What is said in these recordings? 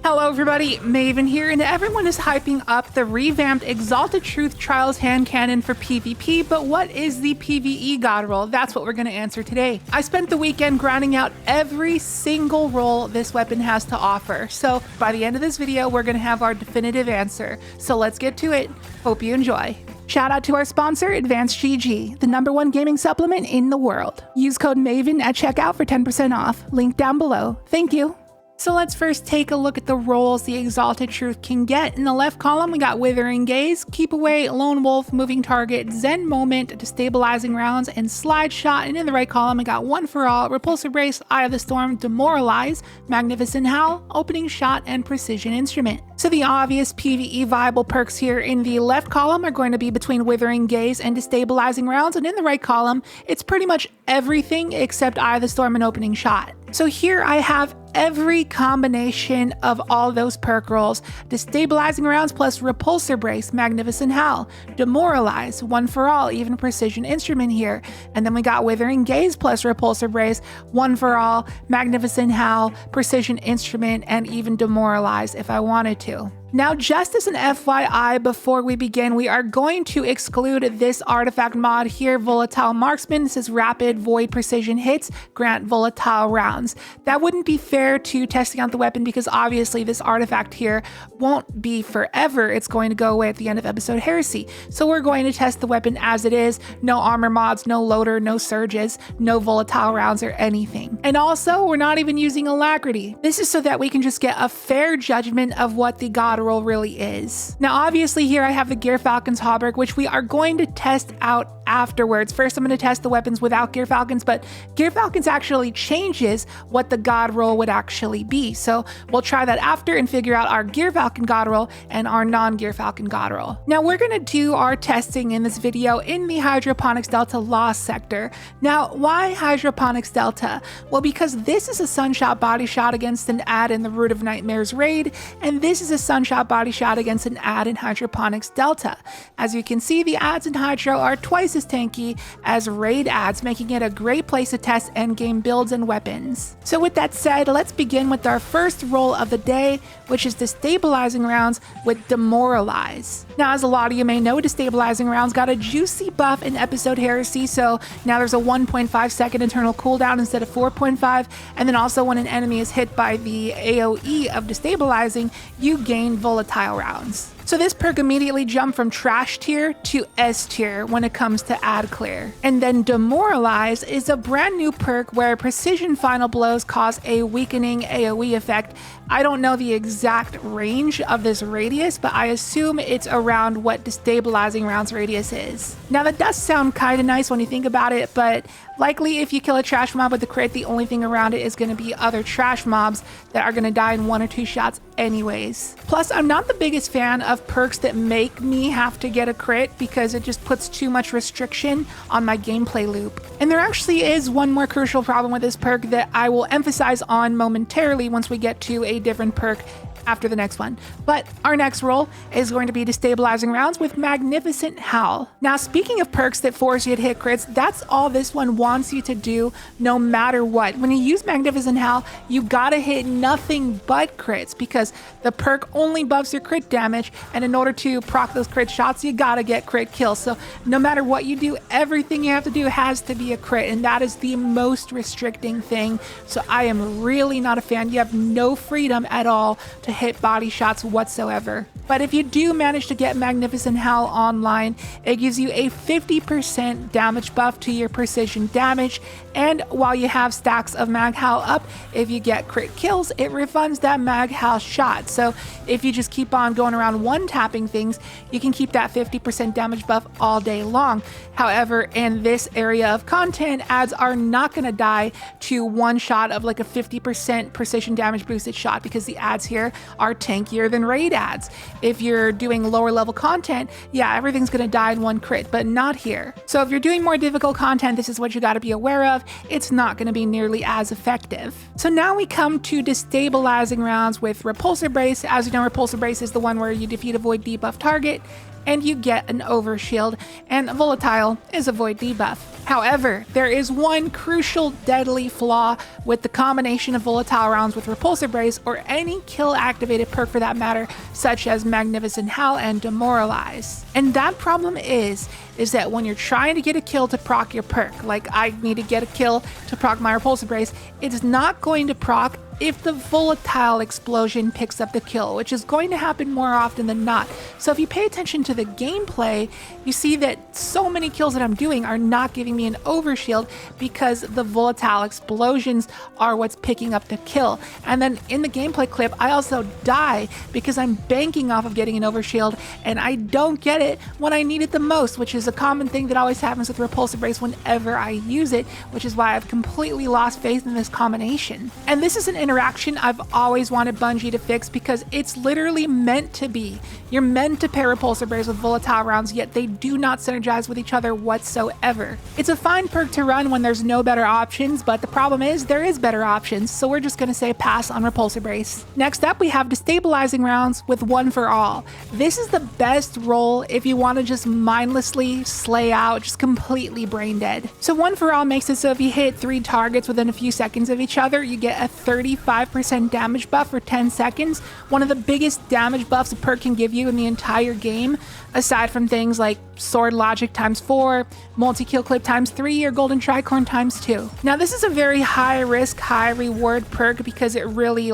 Hello everybody, Maven here, and everyone is hyping up the revamped Exalted Truth Trials hand cannon for PvP, but what is the PvE God Roll? That's what we're going to answer today. I spent the weekend grinding out every single roll this weapon has to offer, so by the end of this video, we're going to have our definitive answer. So let's get to it. Hope you enjoy. Shout out to our sponsor, Advanced GG, the #1 gaming supplement in the world. Use code MAVEN at checkout for 10% off. Link down below. Thank you. So let's first take a look at the rolls the Exalted Truth can get. In the left column, we got Withering Gaze, Keep Away, Lone Wolf, Moving Target, Zen Moment, Destabilizing Rounds, and Slide Shot. And in the right column, we got One for All, Repulsive Brace, Eye of the Storm, Demoralize, Magnificent Howl, Opening Shot, and Precision Instrument. So the obvious PvE viable perks here in the left column are going to be between Withering Gaze and Destabilizing Rounds, and in the right column, it's pretty much everything except Eye of the Storm and Opening Shot. So here I have every combination of all those perk rolls: Destabilizing Rounds plus Repulsor Brace, Magnificent Howl, Demoralize, One for All, even Precision Instrument here. And then we got Withering Gaze plus Repulsor Brace, One for All, Magnificent Howl, Precision Instrument, and even Demoralize if I wanted to. Now, just as an FYI before we begin, we are going to exclude this artifact mod here, Volatile Marksman. This is rapid void precision hits, grant volatile rounds. That wouldn't be fair to testing out the weapon because obviously this artifact here won't be forever. It's going to go away at the end of episode Heresy. So we're going to test the weapon as it is. No armor mods, no loader, no surges, no volatile rounds or anything. And also, we're not even using Alacrity. This is so that we can just get a fair judgment of what the God Roll really is. Now, obviously here I have the Gyrfalcon's Hauberk, which we are going to test out afterwards. First, I'm going to test the weapons without Gyrfalcon's, but Gyrfalcon's actually changes what the God Roll would actually be. So we'll try that after and figure out our Gyrfalcon God Roll and our non-Gyrfalcon God Roll. Now we're going to do our testing in this video in the Hydroponics Delta Lost sector. Now, why Hydroponics Delta? Well, because this is a Sunshot body shot against an ad in the Root of Nightmares raid, and this is a Sunshot body shot against an ad in Hydroponics Delta. As you can see, the ads in Hydro are twice as tanky as raid ads, making it a great place to test endgame builds and weapons. So with that said, let's begin with our first roll of the day, which is Destabilizing Rounds with Demoralize. Now, as a lot of you may know, Destabilizing Rounds got a juicy buff in episode Heresy, so now there's a 1.5 second internal cooldown instead of 4.5, and then also when an enemy is hit by the AoE of Destabilizing, you gain volatile rounds. So this perk immediately jumped from trash tier to S tier when it comes to ad clear. And then Demoralize is a brand new perk where precision final blows cause a weakening AoE effect. I don't know the exact range of this radius, but I assume it's around what Destabilizing Rounds radius is. Now that does sound kind of nice when you think about it, but likely if you kill a trash mob with the crit, the only thing around it is going to be other trash mobs that are going to die in 1 or 2 shots anyways. Plus, I'm not the biggest fan of perks that make me have to get a crit because it just puts too much restriction on my gameplay loop. And there actually is one more crucial problem with this perk that I will emphasize on momentarily once we get to a different perk after the next one. But our next roll is going to be Destabilizing Rounds with Magnificent Howl. Now, speaking of perks that force you to hit crits, that's all this one wants you to do no matter what. When you use Magnificent Howl, you gotta hit nothing but crits because the perk only buffs your crit damage, and in order to proc those crit shots, you gotta get crit kills. So no matter what you do, everything you have to do has to be a crit, and that is the most restricting thing. So I am really not a fan. You have no freedom at all to hit body shots whatsoever. But if you do manage to get Magnificent Howl online, it gives you a 50% damage buff to your precision damage, and while you have stacks of Mag Howl up, if you get crit kills, it refunds that Mag Howl shot. So if you just keep on going around one-tapping things, you can keep that 50% damage buff all day long. However, in this area of content, ads are not going to die to one shot of like a 50% precision damage boosted shot because the ads here are tankier than raid ads. If you're doing lower level content, yeah, everything's gonna die in one crit, but not here. So if you're doing more difficult content, this is what you gotta be aware of. it's not going to be nearly as effective. So now we come to destabilizing rounds with Repulsor Brace. As you know, Repulsor Brace is the one where you defeat a void debuff target and you get an overshield, and Volatile is a void debuff. However, there is one crucial deadly flaw with the combination of Volatile rounds with Repulsor Brace, or any kill activated perk for that matter, such as Magnificent Howl and Demoralize. And that problem is that when you're trying to get a kill to proc your perk, like I need to get a kill to proc my Repulsor Brace, it's not going to proc if the Volatile Explosion picks up the kill, which is going to happen more often than not. So if you pay attention to the gameplay, you see that so many kills that I'm doing are not giving me an overshield because the Volatile Explosions are what's picking up the kill. And then in the gameplay clip, I also die because I'm banking off of getting an overshield, and I don't get it when I need it the most, which is a common thing that always happens with Repulsor Brace whenever I use it, which is why I've completely lost faith in this combination. And this is an interaction I've always wanted Bungie to fix because it's literally meant to be. You're meant to pair Repulsor Brace with Volatile rounds, yet they do not synergize with each other whatsoever. It's a fine perk to run when there's no better options, but the problem is there is better options, so we're just going to say pass on Repulsor Brace. Next up, we have Destabilizing rounds with One for All. This is the best role if you want to just mindlessly slay out, just completely brain dead. So One for All makes it so if you hit 3 targets within a few seconds of each other, you get a 35% damage buff for 10 seconds, one of the biggest damage buffs a perk can give you in the entire game, aside from things like Sword Logic ×4, Multi-Kill Clip ×3, or Golden Tricorn ×2. Now this is a very high risk, high reward perk because it really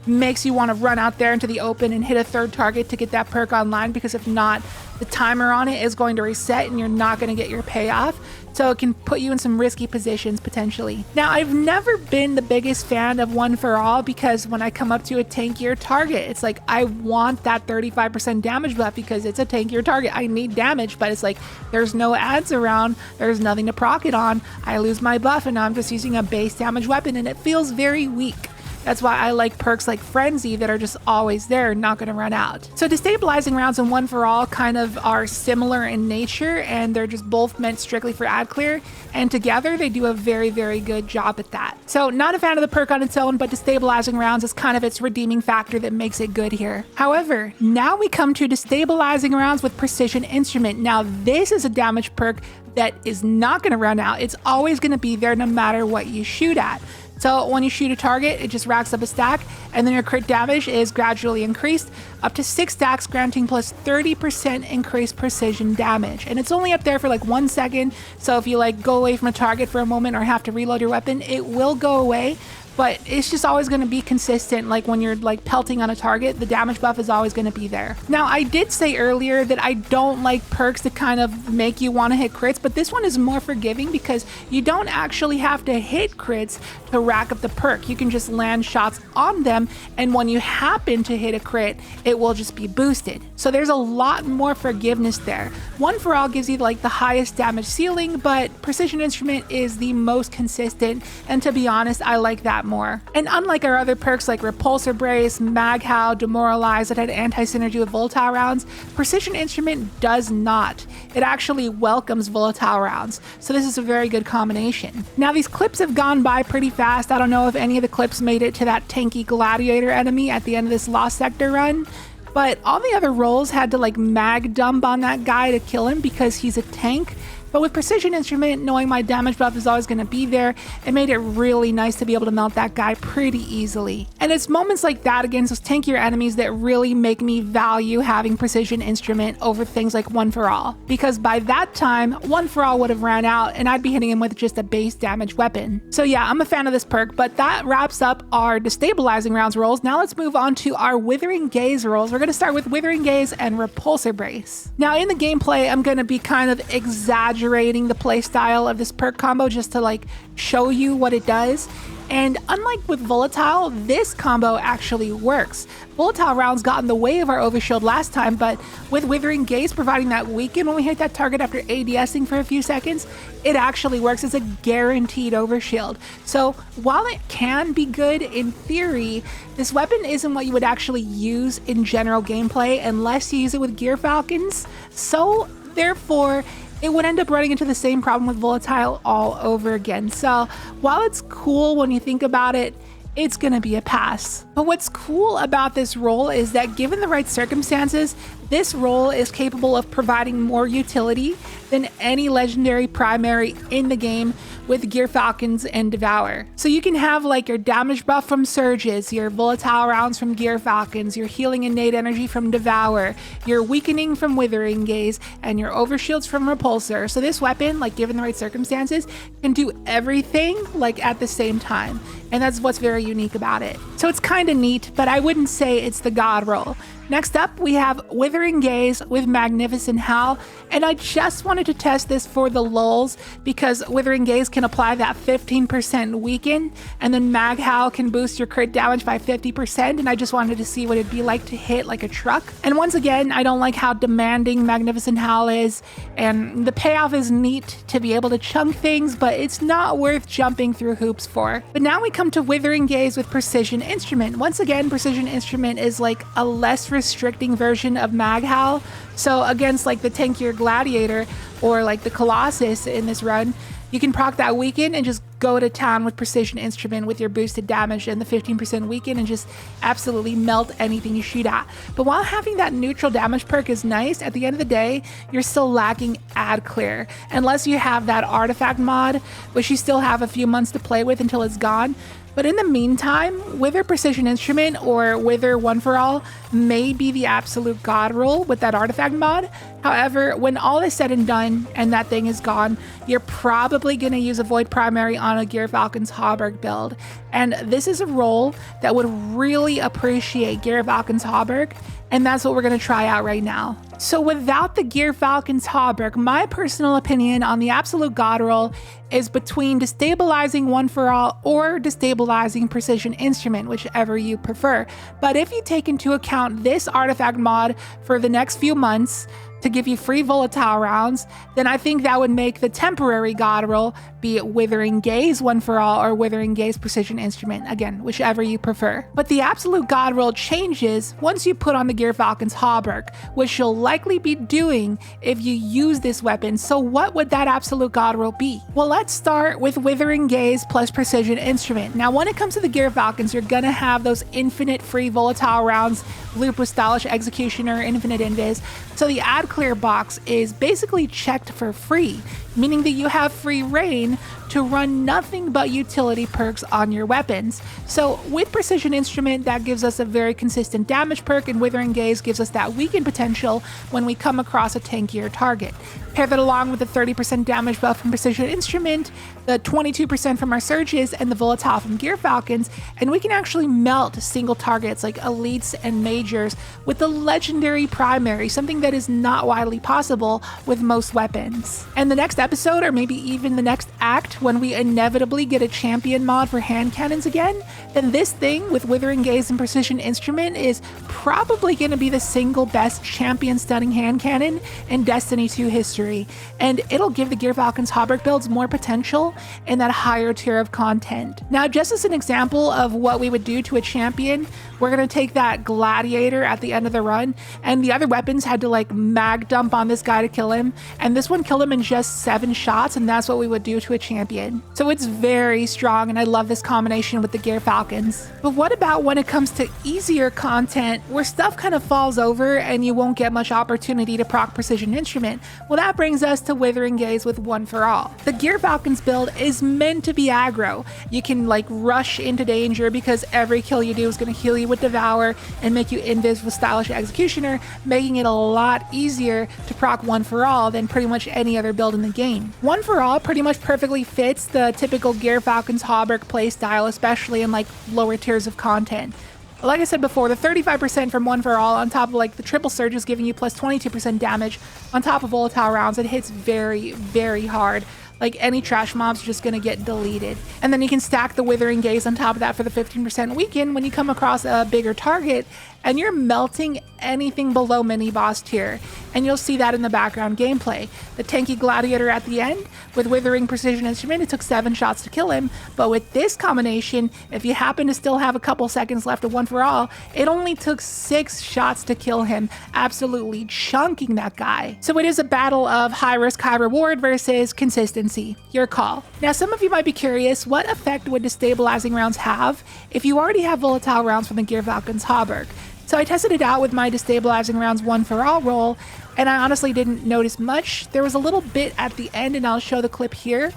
makes you want to run out there into the open and hit a 3rd target to get that perk online, because if not, the timer on it is going to reset and you're not going to get your payoff. So it can put you in some risky positions potentially. Now, I've never been the biggest fan of One for All because when I come up to a tankier target, it's like I want that 35% damage buff because it's a tankier target. I need damage, but it's like there's no ads around, there's nothing to proc it on. I lose my buff and now I'm just using a base damage weapon and it feels very weak. That's why I like perks like Frenzy that are just always there, not going to run out. So Destabilizing rounds and One for All kind of are similar in nature, and they're just both meant strictly for ad clear, and together they do a very, very good job at that. So not a fan of the perk on its own, but Destabilizing rounds is kind of its redeeming factor that makes it good here. However, now we come to Destabilizing rounds with Precision Instrument. Now this is a damage perk that is not going to run out. It's always going to be there no matter what you shoot at. So when you shoot a target, it just racks up a stack, and then your crit damage is gradually increased up to 6 stacks, granting plus 30% increased precision damage. And it's only up there for 1 second, so if you go away from a target for a moment or have to reload your weapon, it will go away. But it's just always going to be consistent. When you're pelting on a target, the damage buff is always going to be there. Now, I did say earlier that I don't like perks that kind of make you want to hit crits, but this one is more forgiving because you don't actually have to hit crits to rack up the perk. You can just land shots on them, and when you happen to hit a crit, it will just be boosted. So there's a lot more forgiveness there. One for All gives you the highest damage ceiling, but Precision Instrument is the most consistent, and to be honest, I like that more. And unlike our other perks like Repulsor Brace, Mag Howl, Demoralize that had anti-synergy with Volatile rounds, Precision Instrument does not. It actually welcomes Volatile rounds, so this is a very good combination. Now these clips have gone by pretty fast. I don't know if any of the clips made it to that tanky gladiator enemy at the end of this Lost Sector run, but all the other rolls had to mag dump on that guy to kill him because he's a tank. But with Precision Instrument, knowing my damage buff is always going to be there, it made it really nice to be able to melt that guy pretty easily. And it's moments like that against those tankier enemies that really make me value having Precision Instrument over things like One for All. Because by that time, One for All would have ran out and I'd be hitting him with just a base damage weapon. So yeah, I'm a fan of this perk, but that wraps up our Destabilizing rounds rolls. Now let's move on to our Withering Gaze rolls. We're going to start with Withering Gaze and Repulsor Brace. Now in the gameplay, I'm going to be kind of exaggerating the playstyle of this perk combo just to show you what it does. And unlike with Volatile, this combo actually works. Volatile rounds got in the way of our overshield last time, but with Withering Gaze providing that weaken when we hit that target after ADSing for a few seconds, it actually works as a guaranteed overshield. So while it can be good in theory, this weapon isn't what you would actually use in general gameplay unless you use it with Gyrfalcons. So therefore, it would end up running into the same problem with volatile all over again. So while it's cool when you think about it, it's gonna be a pass. But what's cool about this roll is that given the right circumstances, this roll is capable of providing more utility than any legendary primary in the game with Gyrfalcons and Devour. So you can have like your damage buff from Surges, your volatile rounds from Gyrfalcons, your healing innate energy from Devour, your weakening from Withering Gaze, and your overshields from Repulsor. So this weapon, like given the right circumstances, can do everything like at the same time. And that's what's very unique about it. So it's kind of neat, but I wouldn't say it's the God roll. Next up, we have Withering Gaze with Magnificent Howl, and I just wanted to test this for the lulz because Withering Gaze can apply that 15% weaken, and then Mag Howl can boost your crit damage by 50%, and I just wanted to see what it'd be like to hit like a truck. And once again, I don't like how demanding Magnificent Howl is, and the payoff is neat to be able to chunk things, but it's not worth jumping through hoops for. But now we come to Withering Gaze with Precision Instrument. Once again, Precision Instrument is like a less restricting version of Mag Howl. So against like the tankier Gladiator or like the Colossus in this run, you can proc that weaken and just go to town with Precision Instrument with your boosted damage and the 15% weaken and just absolutely melt anything you shoot at. But while having that neutral damage perk is nice, at the end of the day, you're still lacking ad clear. Unless you have that artifact mod, which you still have a few months to play with until it's gone. But in the meantime, Wither Precision Instrument or Wither One For All may be the absolute God roll with that artifact mod. However, when all is said and done and that thing is gone, you're probably going to use a Void Primary on a Gyrfalcon's Hauberk build. And this is a roll that would really appreciate Gyrfalcon's Hauberk, and that's what we're going to try out right now. So without the Gyrfalcon's Hauberk, my personal opinion on the absolute God roll is between Destabilizing One For All or Destabilizing Precision Instrument, whichever you prefer. But if you take into account this artifact mod for the next few months to give you free volatile rounds, then I think that would make the temporary God roll be Withering Gaze One For All or Withering Gaze Precision Instrument, again, whichever you prefer. But the absolute God roll changes once you put on the Gyrfalcon's Hauberk, which you'll likely be doing if you use this weapon. So what would that absolute God roll be? Well, let's start with Withering Gaze plus Precision Instrument. Now, when it comes to the Gyrfalcons, you're gonna have those infinite free volatile rounds, loop with Stylish Executioner, Infinite Invis. So the ad clear box is basically checked for free, meaning that you have free reign to run nothing but utility perks on your weapons. So with Precision Instrument, that gives us a very consistent damage perk, and Withering Gaze gives us that weaken potential when we come across a tankier target. Pair that along with the 30% damage buff from Precision Instrument, the 22% from our Surges, and the Volatile from Gyrfalcons, and we can actually melt single targets like Elites and Majors with the Legendary Primary, something that is not widely possible with most weapons. And the next episode, or maybe even the next act, when we inevitably get a champion mod for hand cannons again, then this thing with Withering Gaze and Precision Instrument is probably going to be the single best champion stunning hand cannon in Destiny 2 history, and it'll give the Gyrfalcon's Hauberk builds more potential in that higher tier of content. Now, just as an example of what we would do to a champion, we're going to take that Gladiator at the end of the run, and the other weapons had to like mag dump on this guy to kill him, and this one killed him in just 7 shots, and that's what we would do to a champion. So it's very strong, and I love this combination with the Gyrfalcons. But what about when it comes to easier content where stuff kind of falls over and you won't get much opportunity to proc Precision Instrument? Well, that brings us to Withering Gaze with One For All. The Gyrfalcon's build is meant to be aggro. You can like rush into danger because every kill you do is going to heal you with Devour and make you invis with Stylish Executioner, making it a lot easier to proc One For All than pretty much any other build in the game. One For All pretty much perfectly fits the typical Gyrfalcon's Hauberk playstyle, especially in like lower tiers of content. Like I said before, the 35% from One For All on top of like the triple surges giving you plus 22% damage on top of volatile rounds, it hits very, very hard. Like any trash mob's just gonna get deleted. And then you can stack the Withering Gaze on top of that for the 15% weaken when you come across a bigger target, and you're melting anything below mini boss tier, and you'll see that in the background gameplay. The tanky gladiator at the end, with Withering precision instrument, it took 7 shots to kill him, but with this combination, if you happen to still have a couple seconds left of One For All, it only took 6 shots to kill him, absolutely chunking that guy. So it is a battle of high risk, high reward versus consistency. Your call. Now, some of you might be curious, what effect would destabilizing rounds have if you already have volatile rounds from the Gyrfalcon's Hauberk? So I tested it out with my destabilizing rounds One For All roll, and I honestly didn't notice much. There was a little bit at the end, and I'll show the clip here.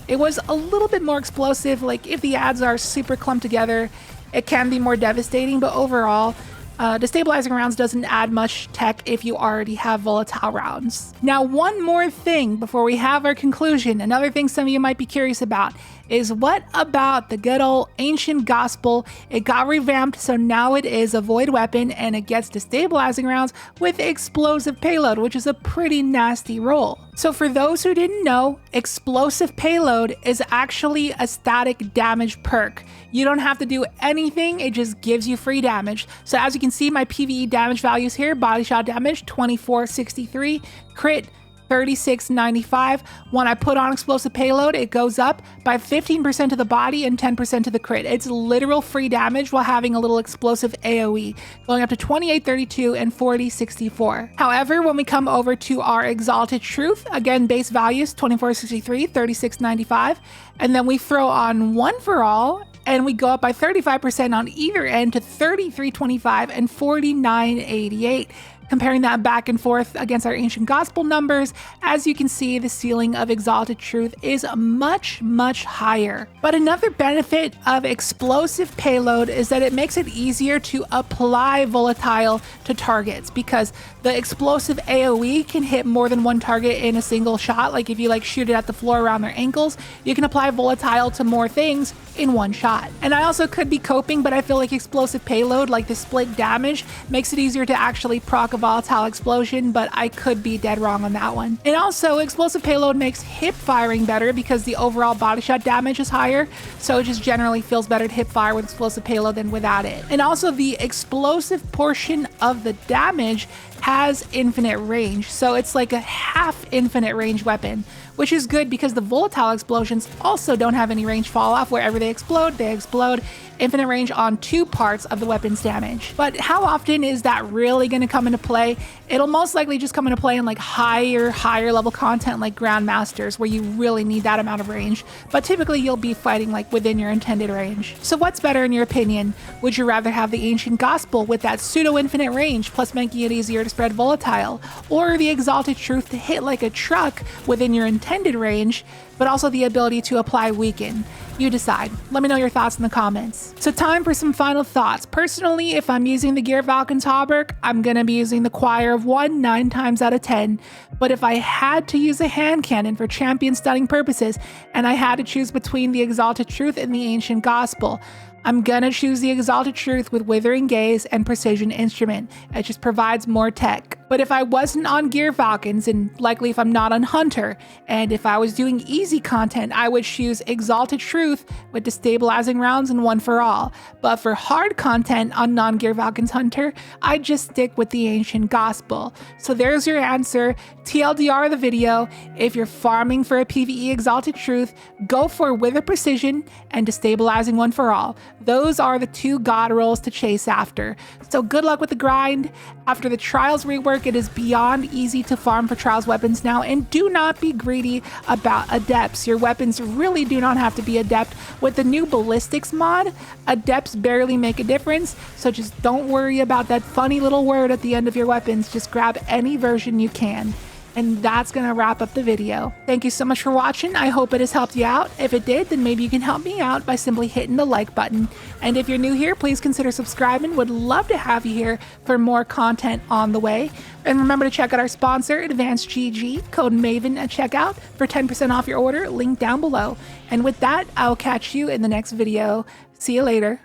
It was a little bit more explosive. Like, if the ads are super clumped together, it can be more devastating, but overall, destabilizing rounds doesn't add much tech if you already have volatile rounds. Now, one more thing before we have our conclusion, another thing some of you might be curious about is, what about the good old ancient gospel? It got revamped, so now it is a void weapon and it gets destabilizing rounds with explosive payload, which is a pretty nasty roll. So for those who didn't know, explosive payload is actually a static damage perk. You don't have to do anything, it just gives you free damage. So as you can see, my PvE damage values here: body shot damage 2463, crit 3695. When I put on explosive payload, it goes up by 15% to the body and 10% to the crit. It's literal free damage while having a little explosive AoE, going up to 2832 and 4064. However, when we come over to our Exalted Truth, again, base values 2463, 3695, and then we throw on One For All, and we go up by 35% on either end to 3325 and 4988. Comparing that back and forth against our ancient gospel numbers, as you can see, the ceiling of Exalted Truth is much, much higher. But another benefit of explosive payload is that it makes it easier to apply volatile to targets, because the explosive AoE can hit more than one target in a single shot. Like if you shoot it at the floor around their ankles, you can apply volatile to more things in one shot. And I also could be coping, but I feel like explosive payload, like the split damage, makes it easier to actually proc a volatile explosion, but I could be dead wrong on that one. And also, explosive payload makes hip firing better because the overall body shot damage is higher, so it just generally feels better to hip fire with explosive payload than without it. And also, the explosive portion of the damage has infinite range, so it's like a half infinite range weapon, which is good because the volatile explosions also don't have any range fall off. Wherever they explode, infinite range on 2 parts of the weapon's damage. But how often is that really going to come into play? It'll most likely just come into play in higher level content like Grandmasters, where you really need that amount of range, but typically you'll be fighting within your intended range. So what's better in your opinion? Would you rather have the ancient gospel with that pseudo infinite range plus making it easier to spread volatile, or the Exalted Truth to hit like a truck within your intended range, but also the ability to apply weaken? You decide. Let me know your thoughts in the comments. So time for some final thoughts. Personally, if I'm using the Gyrfalcon's Hauberk, I'm gonna be using the Choir of One 9 times out of 10. But if I had to use a hand cannon for champion stunning purposes, and I had to choose between the Exalted Truth and the Ancient Gospel, I'm gonna choose the Exalted Truth with Withering Gaze and Precision Instrument. It just provides more tech. But if I wasn't on Gyrfalcons, and likely if I'm not on Hunter, and if I was doing easy content, I would choose Exalted Truth with Destabilizing rounds and One For All. But for hard content on non-Gyrfalcons Hunter, I'd just stick with the Ancient Gospel. So there's your answer. TLDR the video, if you're farming for a PvE Exalted Truth, go for Wither Precision and Destabilizing One For All. Those are the 2 God rolls to chase after. So good luck with the grind. After the Trials rework, it is beyond easy to farm for Trials weapons now, and do not be greedy about Adepts. Your weapons really do not have to be Adept. With the new Ballistics mod, Adepts barely make a difference, so just don't worry about that funny little word at the end of your weapons. Just grab any version you can. And that's gonna wrap up the video. Thank you so much for watching. I hope it has helped you out. If it did, then maybe you can help me out by simply hitting the like button. And if you're new here, please consider subscribing. Would love to have you here for more content on the way. And remember to check out our sponsor, Advanced GG, code MAVEN at checkout for 10% off your order, link down below. And with that, I'll catch you in the next video. See you later.